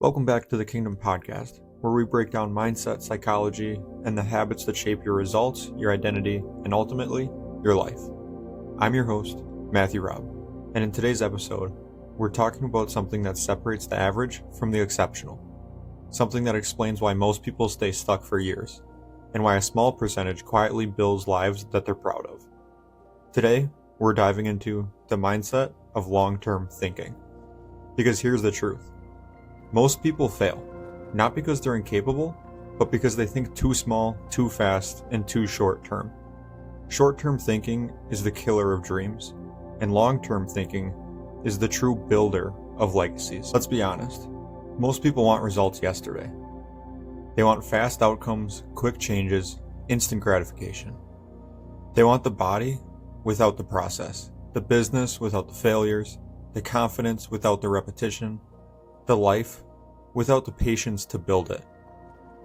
Welcome back to the Kingdom Podcast, where we break down mindset, psychology, and the habits that shape your results, your identity, and ultimately, your life. I'm your host, Matthew Robb, and in today's episode, we're talking about something that separates the average from the exceptional. Something that explains why most people stay stuck for years, and why a small percentage quietly builds lives that they're proud of. Today, we're diving into the mindset of long-term thinking. Because here's the truth. Most people fail, not because they're incapable, but because they think too small, too fast, and too short-term. Short-term thinking is the killer of dreams, and long-term thinking is the true builder of legacies. Let's be honest, most people want results yesterday. They want fast outcomes, quick changes, instant gratification. They want the body without the process, the business without the failures, the confidence without the repetition, the life without the patience to build it.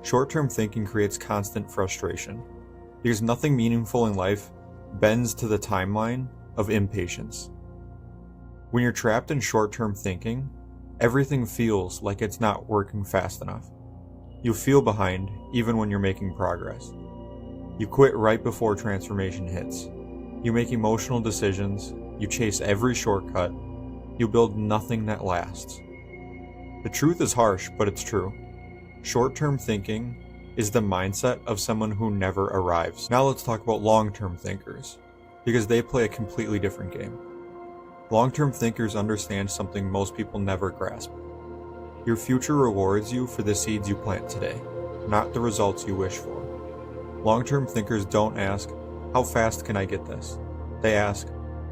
Short-term thinking creates constant frustration because nothing meaningful in life bends to the timeline of impatience. When you're trapped in short-term thinking, everything feels like it's not working fast enough. You feel behind even when you're making progress. You quit right before transformation hits. You make emotional decisions. You chase every shortcut. You build nothing that lasts. The truth is harsh, but it's true. Short-term thinking is the mindset of someone who never arrives. Now let's talk about long-term thinkers, because they play a completely different game. Long-term thinkers understand something most people never grasp. Your future rewards you for the seeds you plant today, not the results you wish for. Long-term thinkers don't ask, how fast can I get this? They ask,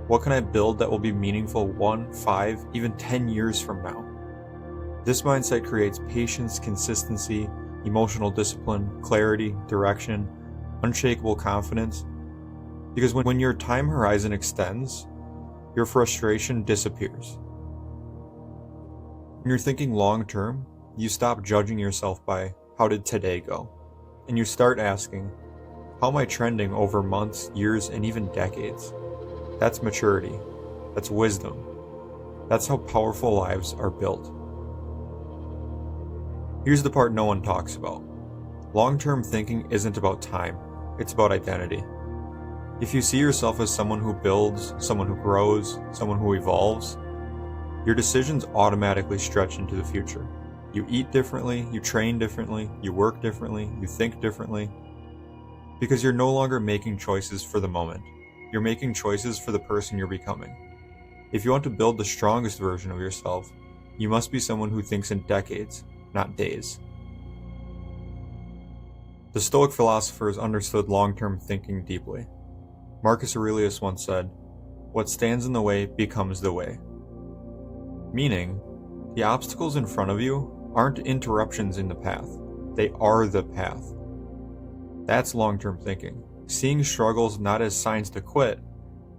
what can I build that will be meaningful 1, 5, even 10 years from now? This mindset creates patience, consistency, emotional discipline, clarity, direction, unshakable confidence. Because when your time horizon extends, your frustration disappears. When you're thinking long term, you stop judging yourself by how did today go? And you start asking, how am I trending over months, years, and even decades? That's maturity. That's wisdom. That's how powerful lives are built. Here's the part no one talks about. Long-term thinking isn't about time, it's about identity. If you see yourself as someone who builds, someone who grows, someone who evolves, your decisions automatically stretch into the future. You eat differently, you train differently, you work differently, you think differently, because you're no longer making choices for the moment. You're making choices for the person you're becoming. If you want to build the strongest version of yourself, you must be someone who thinks in decades, not days. The Stoic philosophers understood long-term thinking deeply. Marcus Aurelius once said, "What stands in the way becomes the way." Meaning, the obstacles in front of you aren't interruptions in the path. They are the path. That's long-term thinking. Seeing struggles not as signs to quit,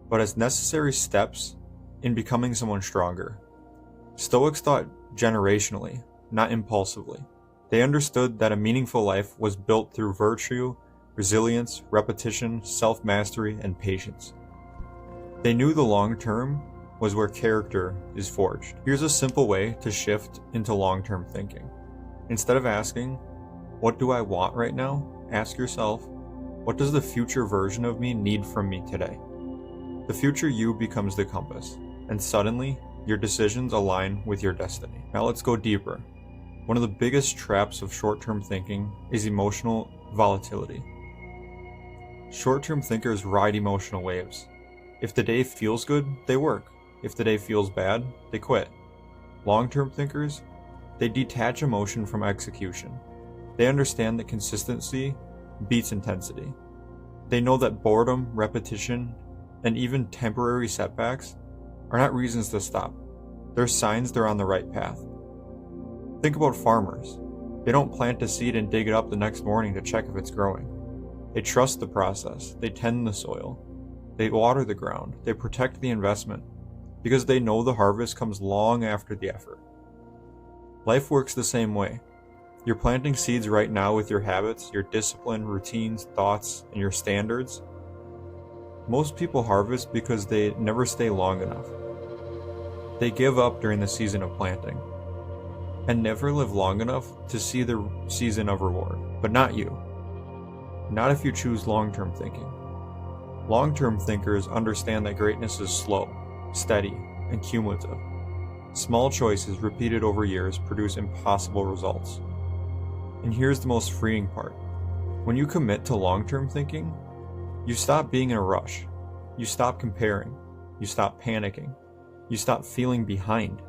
but as necessary steps in becoming someone stronger. Stoics thought generationally, not impulsively. They understood that a meaningful life was built through virtue, resilience, repetition, self-mastery, and patience. They knew the long term was where character is forged. Here's a simple way to shift into long-term thinking. Instead of asking, what do I want right now? Ask yourself, what does the future version of me need from me today? The future you becomes the compass, and suddenly, your decisions align with your destiny. Now let's go deeper. One of the biggest traps of short-term thinking is emotional volatility. Short-term thinkers ride emotional waves. If the day feels good, they work. If the day feels bad, they quit. Long-term thinkers, they detach emotion from execution. They understand that consistency beats intensity. They know that boredom, repetition, and even temporary setbacks are not reasons to stop. They're signs they're on the right path. Think about farmers. They don't plant a seed and dig it up the next morning to check if it's growing. They trust the process. They tend the soil. They water the ground. They protect the investment because they know the harvest comes long after the effort. Life works the same way. You're planting seeds right now with your habits, your discipline, routines, thoughts, and your standards. Most people harvest because they never stay long enough. They give up during the season of planting. and never live long enough to see the season of reward. But not you. Not if you choose long-term thinking. Long-term thinkers understand that greatness is slow, steady, and cumulative. Small choices repeated over years produce impossible results. And here's the most freeing part. When you commit to long-term thinking, you stop being in a rush. You stop comparing. You stop panicking. You stop feeling behind.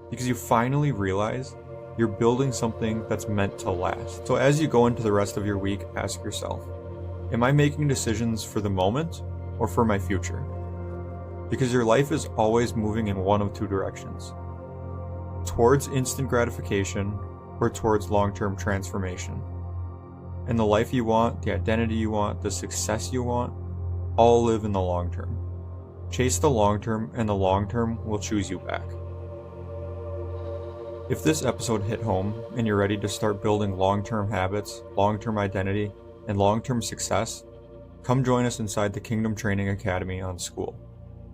Because you finally realize you're building something that's meant to last. So as you go into the rest of your week, ask yourself, am I making decisions for the moment or for my future? Because your life is always moving in one of two directions. Towards instant gratification or towards long-term transformation. And the life you want, the identity you want, the success you want, all live in the long term. Chase the long term, and the long term will choose you back. If this episode hit home and you're ready to start building long-term habits, long-term identity, and long-term success, come join us inside the Kingdom Training Academy on School.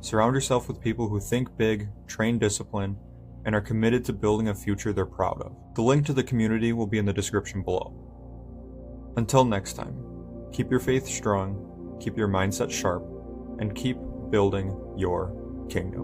Surround yourself with people who think big, train discipline, and are committed to building a future they're proud of. The link to the community will be in the description below. Until next time, keep your faith strong, keep your mindset sharp, and keep building your kingdom.